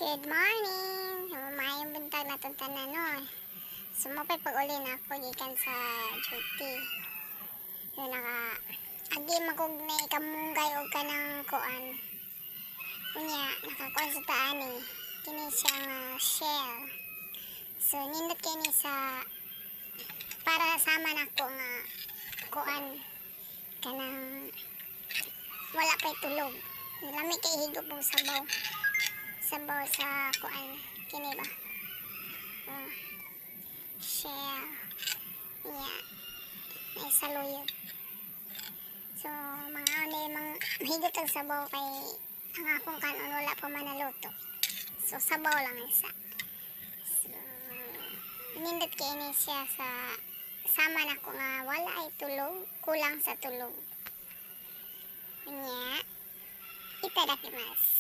Good morning! Mayong buntag na itong tanan, no? Sumapay pag-uli na ako gikan sa duty. Yung agi makugnay kamunggay o ka ng kuan. Unya, nakakuan sa taan eh. Kini siyang shell. So, nindot kini sa para sama na ko nga kuan kanang wala pa'y tulog. Lami kay higop mong sabaw sa kuan kini ba shell niya may saluyot. So mga mang higop ang sabaw kay ang akong kanon wala pa man naluto, so sabaw lang isa. So nindot kay ni siya sa sama na ko nga wala ay tulog, kulang sa tulog niya. Itadakimasu.